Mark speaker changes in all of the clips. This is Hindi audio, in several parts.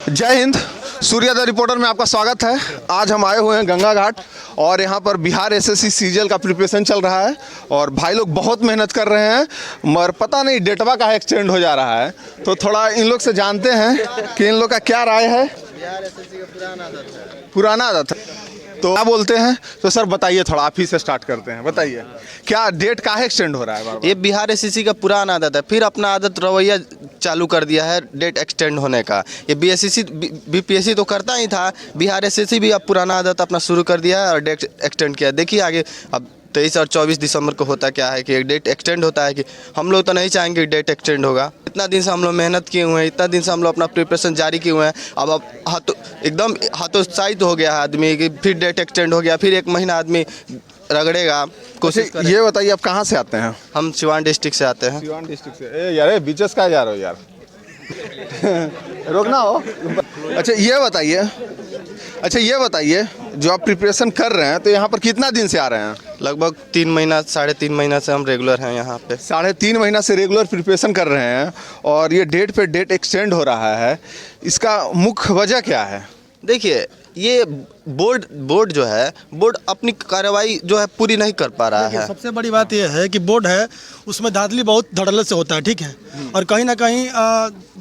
Speaker 1: जय हिंद। सूर्योदय रिपोर्टर में आपका स्वागत है। आज हम आए हुए हैं गंगा घाट और यहाँ पर बिहार एसएससी सीजीएल का प्रिपरेशन चल रहा है और भाई लोग बहुत मेहनत कर रहे हैं, मगर पता नहीं डेटवा का एक्सटेंड हो जा रहा है। तो थोड़ा इन लोग से जानते हैं कि इन लोग का क्या राय है।
Speaker 2: बिहार एसएससी का
Speaker 1: पुराना आदत है तो क्या बोलते हैं। तो सर बताइए, थोड़ा आप ही से स्टार्ट करते हैं। बताइए क्या डेट का एक्सटेंड हो रहा है बार-बार?
Speaker 2: ये बिहार एसएससी का पुराना आदत है, फिर अपना आदत रवैया चालू कर दिया है डेट एक्सटेंड होने का। ये बीपीएससी तो करता ही था, बिहार एसएससी भी अब पुराना आदत अपना शुरू कर दिया है और डेट एक्सटेंड किया। देखिए आगे अब 23 और 24 दिसंबर को होता क्या है कि एक डेट एक्सटेंड होता है कि हम लोग तो नहीं चाहेंगे डेट एक्सटेंड होगा। इतना दिन से हम लोग मेहनत किए हुए हैं, इतना दिन से हम लोग अपना प्रिपरेशन जारी किए हुए हैं। अब एकदम हतोत्साहित हो गया है आदमी कि फिर डेट एक्सटेंड हो गया, फिर एक महीना आदमी रगड़ेगा। कोशिश
Speaker 1: ये बताइए आप कहाँ से आते हैं?
Speaker 2: हम सिवान डिस्ट्रिक्ट से आते हैं।
Speaker 1: सिवान डिस्ट्रिक्ट से। यार बीचेस कहाँ जा रहे हो यार? रोकना हो। अच्छा ये बताइए जो आप प्रिपरेशन कर रहे हैं तो यहाँ पर कितना दिन से आ रहे हैं?
Speaker 2: लगभग 3 महीना 3.5 महीना से हम रेगुलर हैं यहाँ पे।
Speaker 1: 3.5 महीना से रेगुलर प्रिपरेशन कर रहे हैं और ये डेट पे डेट एक्सटेंड हो रहा है। इसका मुख्य वजह क्या है?
Speaker 2: देखिए ये बोर्ड जो है, बोर्ड अपनी कार्रवाई जो है पूरी नहीं कर पा रहा है।
Speaker 3: सबसे बड़ी बात यह है कि बोर्ड है उसमें धांधली बहुत धड़ल्ले से होता है, ठीक है। और कहीं ना कहीं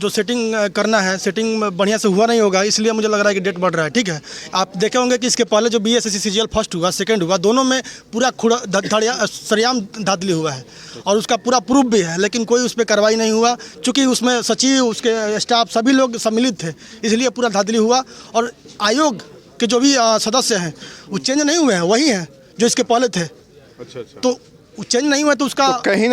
Speaker 3: जो सेटिंग करना है, सेटिंग बढ़िया से हुआ नहीं होगा, इसलिए मुझे लग रहा है कि डेट बढ़ रहा है, ठीक है। आप देखे होंगे कि इसके पहले जो बीएसएससी सीजीएल फर्स्ट हुआ, सेकंड हुआ, दोनों में पूरा सरेआम धांधली हुआ है और उसका पूरा प्रूफ भी है, लेकिन कोई उस पर कार्रवाई नहीं हुआ। चूँकि उसमें सचिव, उसके स्टाफ सभी लोग सम्मिलित थे, इसलिए पूरा धांधली हुआ। और आयोग के जो भी सदस्य हैं वो चेंज नहीं हुए हैं, वही हैं जो इसके पहले थे। अच्छा। तो चेंज नहीं हुआ तो उसका
Speaker 1: तो कहीं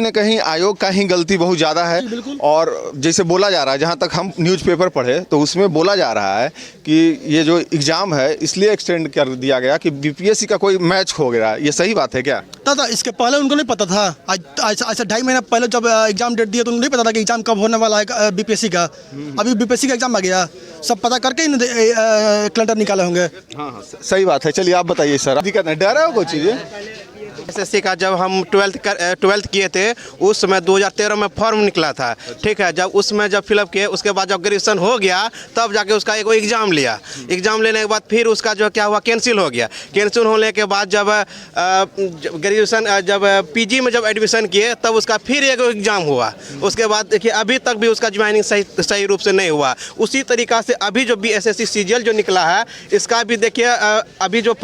Speaker 1: ना कहीं आयोग का ही गलती बहुत ज़्यादा है। और जैसे बोला जा रहा है, जहाँ तक हम न्यूज़पेपर पढ़े तो उसमें बोला जा रहा है कि ये जो एग्ज़ाम है इसलिए एक्सटेंड कर दिया गया कि बीपीएससी का कोई मैच हो गया। ये सही बात है क्या?
Speaker 3: था इसके पहले उनको नहीं पता था। आज 2.5 महीना पहले जब एग्जाम डेट दिया तो उनको नहीं पता था कि एग्जाम कब होने वाला है बीपीएससी का। अभी बीपीएससी का एग्जाम आ गया, सब पता करके ही कैलेंडर निकाले होंगे।
Speaker 1: हाँ, सही बात है। चलिए आप बताइए सर, दिक्कत नहीं, डर है कोई चीज़?
Speaker 4: एसएससी का जब हम 12th किए थे उस समय 2013 में फॉर्म निकला था, ठीक है। जब उसमें जब फिलअप किए उसके बाद जब ग्रेजुएशन हो गया तब जाके उसका एक एग्ज़ाम लिया। एग्ज़ाम लेने के बाद फिर उसका जो क्या हुआ, कैंसिल हो गया। कैंसिल होने के बाद जब ग्रेजुएशन जब पीजी में जब एडमिशन किए तब उसका फिर एक एग्ज़ाम हुआ। उसके बाद देखिए अभी तक भी उसका ज्वाइनिंग सही रूप से नहीं हुआ। उसी तरीक़ा से अभी जो बीएसएससी सीजीएल जो निकला है इसका भी देखिए अभी जो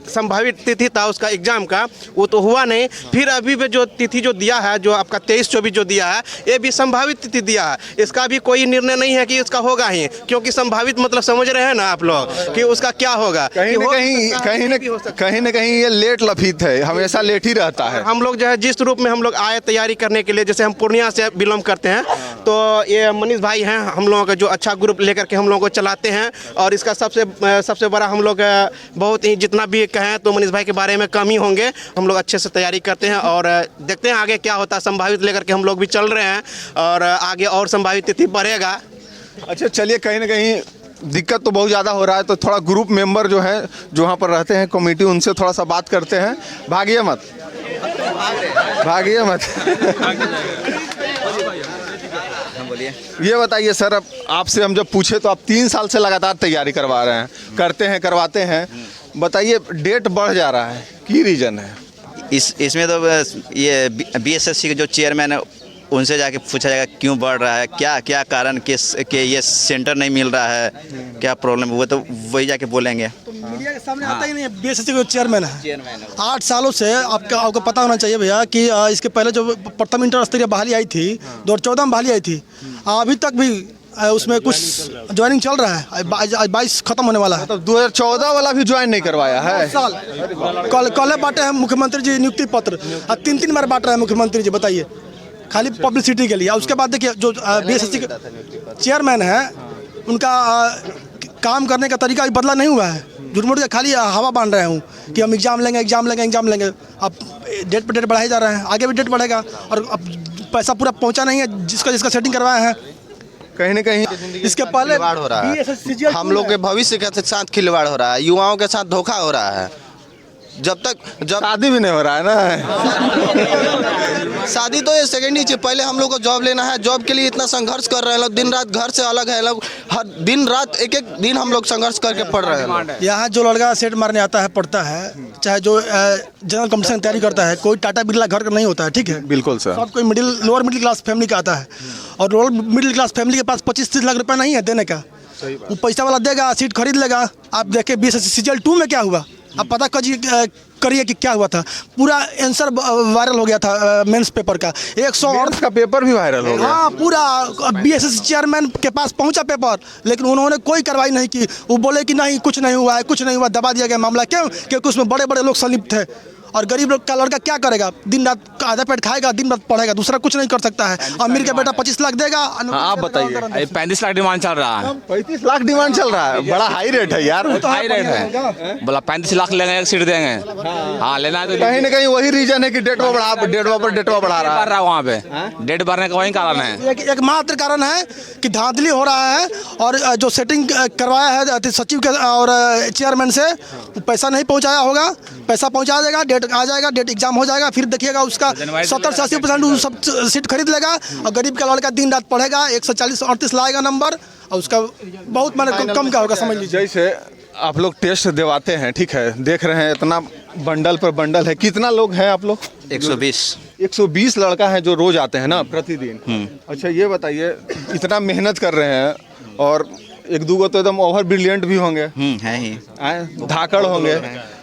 Speaker 4: संभावित तिथि था उसका एग्ज़ाम का वो तो हुआ नहीं। फिर अभी भी जो तिथि जो दिया है, जो आपका 23-24 जो दिया है, ये भी संभावित तिथि दिया है। इसका भी कोई निर्णय नहीं है कि इसका होगा ही, क्योंकि संभावित मतलब समझ रहे हैं ना आप लोग कि उसका क्या होगा।
Speaker 1: कहीं ना कहीं ये लेट लफीत है, हमेशा लेट ही रहता है।
Speaker 4: हम लोग जो है जिस रूप में हम लोग आए तैयारी करने के लिए, जैसे हम पूर्णिया से बिलोंग करते हैं तो ये मनीष भाई हैं हम लोगों का जो अच्छा ग्रुप लेकर के हम लोगों को चलाते हैं। और इसका सबसे बड़ा हम लोग बहुत ही जितना भी कहें तो मनीष भाई के बारे में कम ही होंगे। हम लोग अच्छे से तैयारी करते हैं और देखते हैं आगे क्या होता है। संभावित लेकर के हम लोग भी चल रहे हैं और आगे और संभावित तिथि बढ़ेगा।
Speaker 1: अच्छा चलिए, कहीं ना कहीं दिक्कत तो बहुत ज़्यादा हो रहा है, तो थोड़ा ग्रुप मेंबर जो है जो वहाँ पर रहते हैं कमेटी, उनसे थोड़ा सा बात करते हैं। भागिए मत। ये बताइए सर, अब आपसे हम जब पूछे तो आप 3 साल से लगातार तैयारी करवाते हैं। बताइए डेट बढ़ जा रहा है, की रीज़न है?
Speaker 5: इसमें तो ये बीएसएससी के जो चेयरमैन है उनसे जाके पूछा जाएगा क्यों बढ़ रहा है, क्या कारण कि ये सेंटर नहीं मिल रहा है, क्या प्रॉब्लम है, वो तो वही जाके बोलेंगे।
Speaker 3: तो मीडिया के सामने आता ही नहीं है। बीएसएससी का चेयरमैन है 8 सालों से। आपको पता होना चाहिए भैया कि इसके पहले जो प्रथम इंटर स्तरीय बहाली आई थी 2014 में बहाली आई थी, अभी तक भी उसमें कुछ ज्वाइनिंग चल रहा है। 22 खत्म होने वाला है।
Speaker 1: तो 2014 वाला भी ज्वाइन नहीं करवाया है?
Speaker 3: कल बांटे हैं मुख्यमंत्री जी नियुक्ति पत्र, 3 बार बांट रहे हैं मुख्यमंत्री जी। बताइए, खाली पब्लिसिटी के लिए। उसके बाद देखिए जो बीएसएससी के चेयरमैन है उनका काम करने का तरीका भी बदला नहीं हुआ है। झूठ मूठ के खाली हवा बांध रहे हूँ कि हम एग्जाम लेंगे। अब डेट पर डेट बढ़ाए जा रहे हैं, आगे भी डेट बढ़ेगा और अब पैसा पूरा पहुँचा नहीं है जिसका सेटिंग करवाया है।
Speaker 1: कहीं ना कहीं
Speaker 3: इसके पहले
Speaker 2: हो रहा है, हम लोग के भविष्य के साथ खिलवाड़ हो रहा है, युवाओं के साथ धोखा हो रहा है। जब
Speaker 1: शादी भी नहीं हो रहा है ना।
Speaker 2: शादी तो ये सेकेंड ही चीज, पहले हम लोग को जॉब लेना है। जॉब के लिए इतना संघर्ष कर रहे हैं लोग, दिन रात घर से अलग है लोग, हर दिन रात एक एक दिन हम लोग संघर्ष करके पढ़ रहे हैं।
Speaker 3: यहाँ जो लड़का सेट मारने आता है, पढ़ता है, चाहे जो जनरल कॉम्पिटिशन की तैयारी करता है, कोई टाटा बिरला घर का नहीं होता है, ठीक है।
Speaker 1: बिल्कुल सर।
Speaker 3: सब कोई लोअर मिडिल क्लास फैमिली का आता है, और लोअर मिडिल क्लास फैमिली के पास 25-30 लाख रुपए नहीं है देने का। वो पैसा वाला देगा, सीट खरीद लेगा। आप देखे BSSC सीजीएल 2 में क्या हुआ, आप पता करिए कि क्या हुआ था। पूरा आंसर वायरल हो गया था मेंस पेपर का। 108
Speaker 1: का पेपर भी वायरल हो गया।
Speaker 3: हाँ, पूरा BSSC चेयरमैन के पास पहुंचा पेपर, लेकिन उन्होंने कोई कार्रवाई नहीं की। वो बोले कि नहीं, कुछ नहीं हुआ है, कुछ नहीं हुआ, दबा दिया गया मामला। क्यों? क्योंकि उसमें बड़े बड़े लोग संलिप्त थे। और गरीब लोग का लड़का क्या करेगा? दिन रात आधा पेट खाएगा, दिन रात पढ़ेगा, दूसरा कुछ नहीं कर सकता है। अमीर का बेटा 25 लाख देगा।
Speaker 1: आप बताइए।
Speaker 6: 35 लाख डिमांड चल रहा है।
Speaker 1: 35 लाख डिमांड चल रहा है, बड़ा हाई रेट है यार।
Speaker 6: हाई रेट है, बोला 35 लाख लेंगे, एक सीट देंगे। हाँ, लेना है तो
Speaker 1: कहीं ना कहीं वही रीजन है कि डेटवा बढ़ा रहा है।
Speaker 6: वहाँ पे डेट बढ़ने का वही कारण है।
Speaker 3: एक मात्र कारण है कि धांधली हो रहा है, और जो सेटिंग करवाया है सचिव के और चेयरमैन से, वो पैसा नहीं पहुंचाया होगा। पैसा पहुंचा देगा, डेट आ जाएगा, डेट एग्जाम हो जाएगा, फिर देखिएगा उसका 70 से 80% सब सीट खरीद लेगा। और गरीब का लड़का दिन रात पढ़ेगा, 140-38 लाएगा नंबर, और उसका बहुत मैंने कम का होगा, समझ लीजिए।
Speaker 1: जैसे आप लोग टेस्ट दिवाते हैं, ठीक है, देख रहे हैं इतना बंडल पर बंडल है। कितना लोग हैं आप लोग? 120 लड़का है जो रोज आते हैं ना, प्रतिदिन। अच्छा ये बताइए, इतना मेहनत कर रहे हैं, और एक दो तो एकदम ओवर ब्रिलियंट भी होंगे,
Speaker 5: है ही
Speaker 1: धाकड़ होंगे,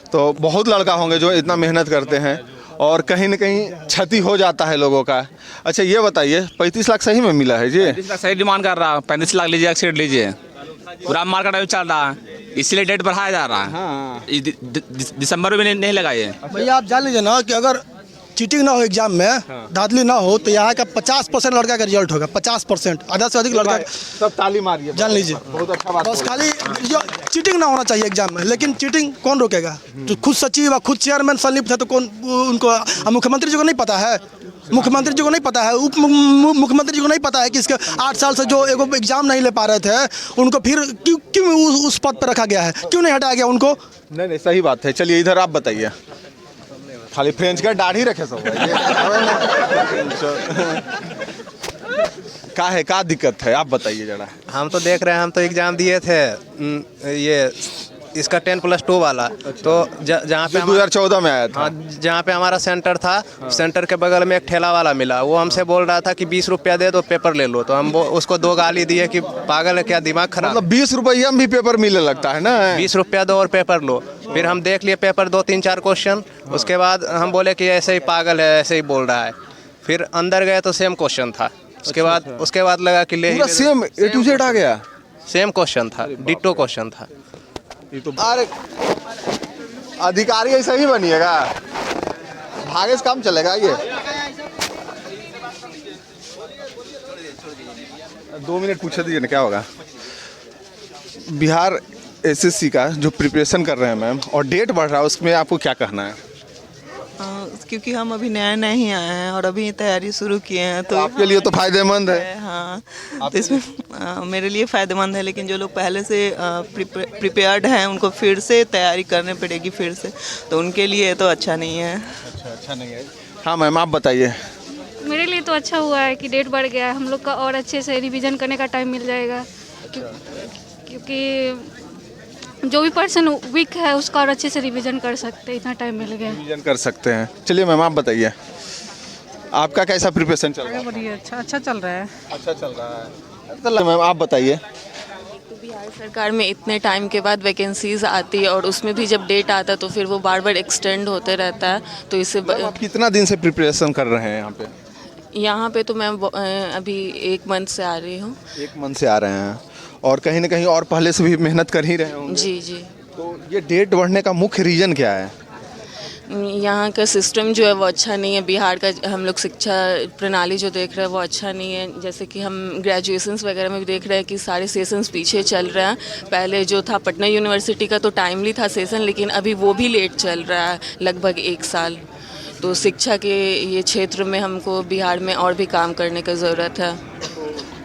Speaker 1: तो बहुत लड़का होंगे जो इतना मेहनत करते हैं, और कहीं न कहीं क्षति हो जाता है लोगों का। अच्छा ये बताइए, 35 लाख सही में मिला है जी?
Speaker 6: 35 लाख सही डिमांड कर रहा है। 35 लाख लीजिए, एक सीट लीजिए। पूरा मार्केट अभी चल रहा है, इसीलिए डेट बढ़ाया जा रहा है।
Speaker 1: हाँ।
Speaker 6: दिसंबर में नहीं लगाइए
Speaker 3: भैया। आप जान लीजिए ना कि अगर चीटिंग ना हो एग्जाम में, धांधली ना हो, तो यहाँ का 50% लड़का का रिजल्ट होगा। 50%, आधा से अधिक लड़का।
Speaker 1: सब ताली मारिए,
Speaker 3: जान लीजिए,
Speaker 1: बहुत अच्छा बात।
Speaker 3: बस खाली जो चीटिंग ना होना चाहिए एग्जाम में। लेकिन चीटिंग कौन रोकेगा? जो खुद सचिव और खुद चेयरमैन संलिप्त है, तो कौन उनको? मुख्यमंत्री जी को नहीं पता है, मुख्यमंत्री जी को नहीं पता है, उप मुख्यमंत्री जी को नहीं पता है कि इसके 8 साल से जो एगो एग्जाम नहीं ले पा रहे थे, उनको फिर क्यों उस पद पर रखा गया है? क्यों नहीं हटाया गया उनको?
Speaker 1: नहीं, सही बात है। चलिए इधर आप बताइए। खाली फ्रेंच का दाढ़ी रखे सब का दिक्कत है, आप बताइए जरा।
Speaker 7: हम तो देख रहे हैं, हम तो एग्ज़ाम दिए थे ये इसका 10+2 वाला। तो जहाँ पे
Speaker 1: 2014 में आया था।
Speaker 7: हाँ, जहाँ पे हमारा सेंटर था, सेंटर के बगल में एक ठेला वाला मिला। वो हमसे बोल रहा था कि 20 रुपया दे दो, पेपर ले लो। तो हम उसको 2 गाली दिए कि पागल है क्या, दिमाग खराब।
Speaker 1: मतलब 20 रुपया में भी पेपर मिलने लगता है ना?
Speaker 7: 20 रुपया दो और पेपर लो। फिर हम देख लिए पेपर, 2-3-4 क्वेश्चन। उसके बाद हम बोले कि ऐसे ही पागल है, ऐसे ही बोल रहा है। फिर अंदर गए तो सेम क्वेश्चन था। उसके बाद लगा कि ले
Speaker 1: पूरा सेम A to Z आ गया।
Speaker 7: सेम क्वेश्चन था, डिट्टो क्वेश्चन था।
Speaker 1: तो अरे अधिकारी ऐसा ही बनिएगा, भागे से काम चलेगा। ये 2 मिनट पूछे दीजिए ना, क्या होगा? बिहार SSC का जो प्रिपरेशन कर रहे हैं मैम, और डेट बढ़ रहा है, उसमें आपको क्या कहना है?
Speaker 8: क्योंकि हम अभी नए ही आए हैं और अभी तैयारी शुरू किए हैं, तो
Speaker 1: आपके लिए तो फायदेमंद है।
Speaker 8: हाँ, तो इसमें मेरे लिए फ़ायदेमंद है, लेकिन जो लोग पहले से प्रिपेयर्ड हैं, उनको फिर से तैयारी करनी पड़ेगी फिर से, तो उनके लिए तो अच्छा नहीं है।
Speaker 1: अच्छा नहीं है। हाँ मैम, आप बताइए।
Speaker 9: मेरे लिए तो अच्छा हुआ है कि डेट बढ़ गया है, हम लोग का और अच्छे से रिवीजन करने का टाइम मिल जाएगा, क्योंकि जो भी पर्सन वीक है उसका और अच्छे से रिवीजन कर सकते हैं, इतना टाइम मिल गया,
Speaker 1: रिवीजन कर सकते हैं। चलिए मैम, आप बताइए, आपका कैसा प्रिपरेशन चल रहा है?
Speaker 10: बढ़िया, अच्छा चल रहा है।
Speaker 1: अच्छा चल रहा है। तो मैम आप बताइए।
Speaker 11: तो बिहार सरकार में इतने टाइम के बाद वैकेंसीज आती है, और उसमें भी जब डेट आता है तो फिर वो बार बार एक्सटेंड होते रहता है, तो इससे
Speaker 1: आप कितना दिन से प्रिपरेशन कर रहे हैं यहाँ पे?
Speaker 11: यहाँ पे तो मैं अभी 1 मंथ से आ रही हूँ।
Speaker 1: 1 मंथ से आ रहे हैं, और कहीं ना कहीं और पहले से भी मेहनत कर ही रहे होंगे।
Speaker 11: जी।
Speaker 1: तो ये डेट बढ़ने का मुख्य रीज़न क्या है?
Speaker 11: यहाँ का सिस्टम जो है वो अच्छा नहीं है। बिहार का हम लोग शिक्षा प्रणाली जो देख रहे हैं वो अच्छा नहीं है। जैसे कि हम ग्रेजुएशंस वगैरह में भी देख रहे हैं कि सारे सेशंस पीछे चल रहे हैं। पहले जो था पटना यूनिवर्सिटी का तो टाइमली था सेशन, लेकिन अभी वो भी लेट चल रहा है, लगभग 1 साल। तो शिक्षा के ये क्षेत्र में हमको बिहार में और भी काम करने की ज़रूरत है।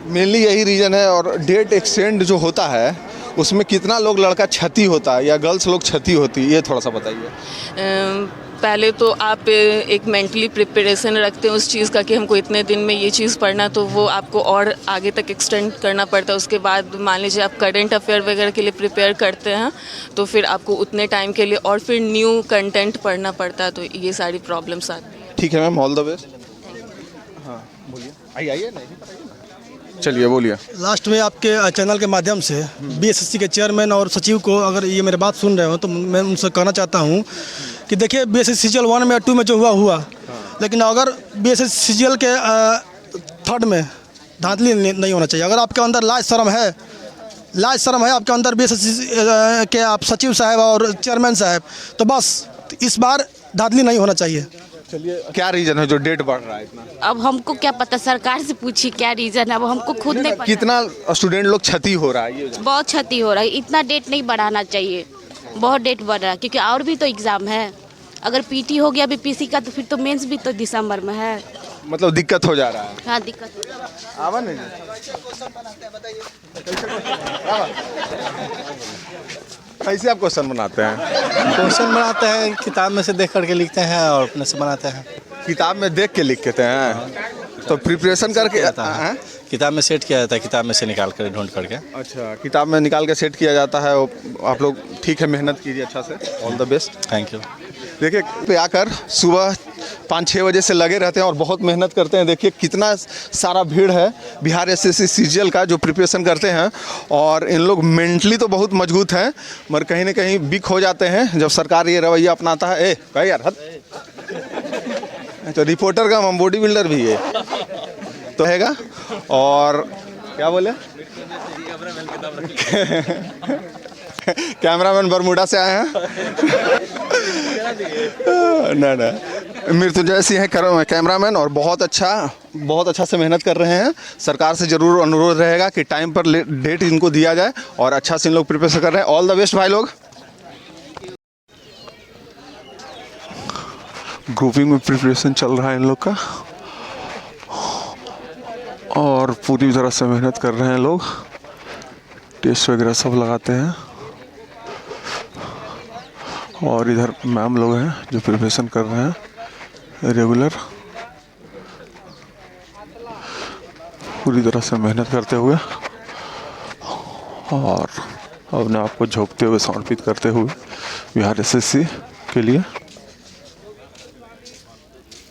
Speaker 1: मेनली यही रीज़न है। और डेट एक्सटेंड जो होता है उसमें कितना लोग लड़का क्षति होता है या गर्ल्स लोग क्षति होती है, ये थोड़ा सा बताइए।
Speaker 11: पहले तो आप एक मेंटली प्रिपरेशन रखते हैं उस चीज़ का कि हमको इतने दिन में ये चीज़ पढ़ना, तो वो आपको और आगे तक एक्सटेंड करना पड़ता है। उसके बाद मान लीजिए आप करंट अफेयर वगैरह के लिए प्रिपेयर करते हैं तो फिर आपको उतने टाइम के लिए और फिर न्यू कंटेंट पढ़ना पड़ता है, तो ये सारी प्रॉब्लम्स आती हैं।
Speaker 1: ठीक है मैम, ऑल द बेस्ट। हाँ बोलिए, आइए चलिए बोलिए।
Speaker 3: लास्ट में आपके चैनल के माध्यम से बीएसएससी के चेयरमैन और सचिव को अगर ये मेरे बात सुन रहे हो तो मैं उनसे कहना चाहता हूँ कि देखिए बीएसएससी सीजीएल 1 में 2 में जो हुआ, लेकिन अगर बीएसएससी सीजीएल के 3rd में धांधली नहीं होना चाहिए। अगर आपके अंदर लाज शर्म है आपके अंदर बीएसएससी के आप सचिव साहब और चेयरमैन साहब, तो बस इस बार धांधली नहीं होना चाहिए।
Speaker 1: चलिए, क्या रीजन है जो डेट बढ़ रहा है इतना?
Speaker 10: अब हमको क्या पता, सरकार से पूछिए क्या रीज़न है, अब हमको खुद नहीं पता।
Speaker 1: कितना स्टूडेंट लोग क्षति हो रहा है? ये
Speaker 10: बहुत क्षति हो रहा है, इतना डेट नहीं बढ़ाना चाहिए, बहुत डेट बढ़ रहा है क्योंकि और भी तो एग्ज़ाम है। अगर पीटी हो गया बीपीएससी का तो फिर तो मेंस भी तो दिसंबर में है,
Speaker 1: मतलब दिक्कत हो जा रहा है।
Speaker 10: हाँ दिक्कत हो रहा है।
Speaker 1: आवा नहीं कैसे आप क्वेश्चन बनाते हैं?
Speaker 12: क्वेश्चन बनाते हैं, किताब में से देख करके लिखते हैं और अपने से बनाते हैं।
Speaker 1: किताब में देख के लिखते हैं तो प्रिपरेशन करके हैं?
Speaker 12: किताब में सेट किया जाता है, किताब में से निकाल कर ढूंढ करके।
Speaker 1: अच्छा, किताब में निकाल के सेट किया जाता है। आप लोग ठीक है, मेहनत कीजिए अच्छा से, all the best.
Speaker 12: Thank you.
Speaker 1: देखिए पे आकर सुबह 5-6 बजे से लगे रहते हैं और बहुत मेहनत करते हैं। देखिए कितना सारा भीड़ है बिहार एसएससी सीजीएल का जो प्रिपरेशन करते हैं, और इन लोग मेंटली तो बहुत मजबूत हैं मगर कहीं ना कहीं वीक हो जाते हैं जब सरकार ये रवैया अपनाता है। कह यार हद, तो रिपोर्टर का हम बॉडी बिल्डर भी है तो हैगा। और क्या बोले, कैमरामैन बरमूडा से आए हैं ना मृत्युंजय सिंह है कैमरामैन, और बहुत अच्छा से मेहनत कर रहे हैं। सरकार से जरूर अनुरोध रहेगा कि टाइम पर डेट इनको दिया जाए और अच्छा से इन लोग प्रिपरेशन कर रहे हैं। ऑल द बेस्ट भाई लोग। ग्रुपिंग में प्रिपरेशन चल रहा है इन लोग का और पूरी तरह से मेहनत कर रहे हैं लोग, टेस्ट वगैरह सब लगाते हैं। और इधर मैम लोग हैं जो प्रिपरेशन कर रहे हैं रेगुलर, पूरी तरह से मेहनत करते हुए और अपने आप को झोंकते हुए समर्पित करते हुए बिहार एसएससी के लिए।